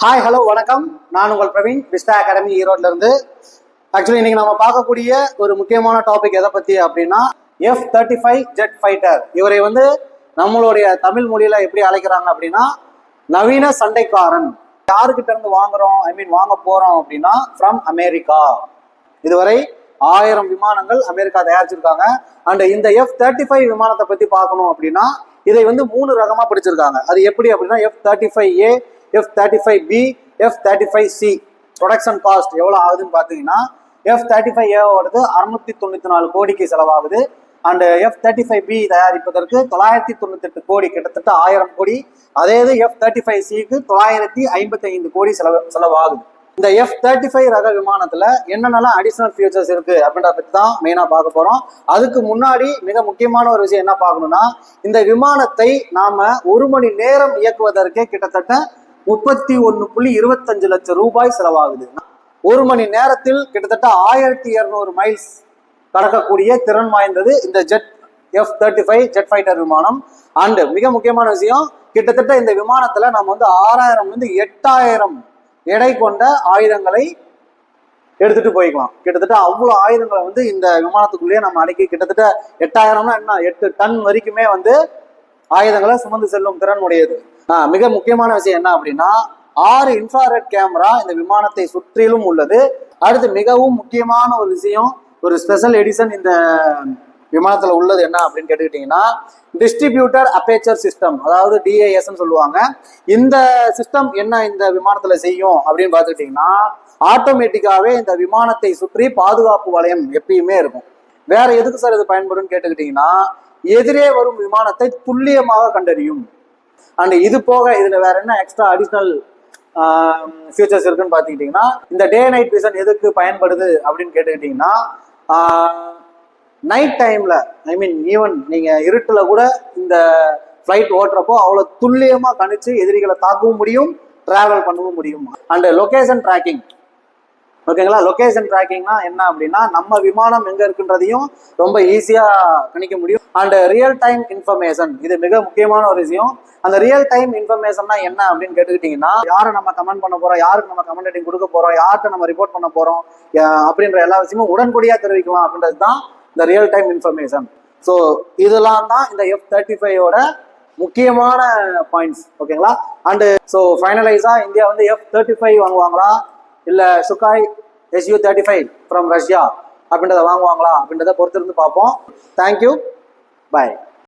Hi hello வணக்கம். நான் உங்கள் பிரவீன், விஸ்டா அகாடமி ஈரோட்ல இருந்து. ஆக்சுவலி இன்னைக்கு நம்ம பார்க்கக்கூடிய ஒரு முக்கியமான டாபிக் எதை பத்தி அப்படின்னா F-35 ஜெட் ஃபைட்டர். இவரை நம்மளுடைய தமிழ் மொழியில எப்படி அழைக்கிறாங்க அப்படின்னா நவீன சண்டைக்காரன். யாருக்கிட்ட இருந்து வாங்க போறோம் அப்படின்னா ஃப்ரம் அமெரிக்கா. இதுவரை 1000 விமானங்கள் அமெரிக்கா தயாரிச்சிருக்காங்க. அண்ட் இந்த F-35 விமானத்தை பத்தி பார்க்கணும் அப்படின்னா இதை 3 ரகமா பிடிச்சிருக்காங்க. அது எப்படி அப்படின்னா F-35A, F-35B, F-35C. Production cost எவ்வளவு ஆகுதுன்னு பாத்தீங்கன்னா F-35A 694 கோடிக்கு செலவாகுது. அண்ட் F-35B தயாரிப்பதற்கு 998 கோடி, கிட்டத்தட்ட 1000 கோடி. அதே இது F-35Cக்கு 955 கோடி செலவாகுது. இந்த F-35 ரக விமானத்துல என்னென்னலாம் அடிஷனல் ஃபியூச்சர்ஸ் இருக்கு அப்படின்றத பத்தி தான் மெயினா பார்க்க போறோம். அதுக்கு முன்னாடி மிக முக்கியமான ஒரு விஷயம் என்ன பார்க்கணும்னா, இந்த விமானத்தை நாம 1 மணி நேரம் இயக்குவதற்கே கிட்டத்தட்ட 31.25 லட்சம் ரூபாய் செலவாகுது. 1 மணி நேரத்தில் கிட்டத்தட்ட 1200 மைல்ஸ் கடக்கக்கூடிய திறன் வாய்ந்தது இந்த F-35 ஜெட் ஃபைட்டர் விமானம். அண்ட் மிக முக்கியமான விஷயம், கிட்டத்தட்ட இந்த விமானத்துல நம்ம 6000 8000 எடை கொண்ட ஆயுதங்களை எடுத்துட்டு போய்க்கலாம். கிட்டத்தட்ட அவ்வளவு ஆயுதங்களை இந்த விமானத்துக்குள்ளேயே நம்ம அடக்கி, கிட்டத்தட்ட 8000னா என்ன, 8 டன் வரைக்குமே ஆயுதங்களை சுமந்து செல்லும் திறன் உடையது. மிக முக்கியமான விஷயம் என்ன அப்படின்னா 6 இன்ஃப்ராரெட் கேமரா இந்த விமானத்தை சுற்றிலும் உள்ளது. அடுத்து மிகவும் முக்கியமான ஒரு விஷயம், ஒரு ஸ்பெஷல் எடிஷன் இந்த விமானத்துல உள்ளது என்ன அப்படின்னு கேட்டுக்கிட்டீங்கன்னா டிஸ்ட்ரிபியூட்டர் அப்பேச்சர் சிஸ்டம், அதாவது DAS சொல்லுவாங்க. இந்த சிஸ்டம் என்ன இந்த விமானத்துல செய்யும் அப்படின்னு பார்த்துக்கிட்டீங்கன்னா ஆட்டோமேட்டிக்காவே இந்த விமானத்தை சுற்றி பாதுகாப்பு வளையம் எப்பயுமே இருக்கும். வேற எதுக்கு சார் இது பயன்படும் கேட்டுக்கிட்டீங்கன்னா எதிரே வரும் விமானத்தை துல்லியமாக கண்டறியும். அண்ட் இது போக இதுல வேற என்ன எக்ஸ்ட்ரா அடிஷனல் ஃபியூச்சர்ஸ் இருக்குன்னு பார்த்துக்கிட்டீங்கன்னா இந்த டே நைட் விஷன் எதுக்கு பயன்படுது அப்படின்னு கேட்டுக்கிட்டீங்கன்னா நைட் டைம்ல ஈவன் நீங்க இருட்டுல கூட இந்த ஃபிளைட் ஓட்டுறப்போ அவ்வளவு துல்லியமா கணிச்சு எதிரிகளை தாக்கவும் முடியும், டிராவல் பண்ணவும் முடியும். அண்ட் லொகேஷன் டிராக்கிங், ஓகேங்களா. லொகேஷன் டிராக்கிங்னா என்ன அப்படின்னா நம்ம விமானம் எங்க இருக்குன்றதையும் ரொம்ப ஈஸியா கணிக்க முடியும். அண்ட் ரியல் டைம் இன்ஃபர்மேஷன், இது மிக முக்கியமான ஒரு விஷயம். அந்த ரியல் டைம் இன்ஃபர்மேஷன்னா என்ன அப்படின்னு கேட்டுக்கிட்டீங்கன்னா யாரை நம்ம கமெண்ட் பண்ண போறோம், யாருக்கு நம்ம கமெண்ட் ரைட்டிங் கொடுக்க போறோம், யார்கிட்ட நம்ம ரிப்போர்ட் பண்ண போறோம் அப்படின்ற எல்லா விஷயமும் உடன்படியா தெரிவிக்கலாம் அப்படின்றது தான் இந்த ரியல் டைம் இன்ஃபர்மேஷன். ஸோ இதெல்லாம் தான் இந்த F-35 முக்கியமான பாயிண்ட்ஸ், ஓகேங்களா. அண்டு ஸோ ஃபைனலைஸா இந்தியா F-35 வாங்குவாங்களா இல்ல சுகாய் Su-35 ஃப்ரம் ரஷ்யா அப்படின்றத வாங்குவாங்களா அப்படின்றத பொறுத்திருந்து பார்ப்போம். தேங்க்யூ, பாய்.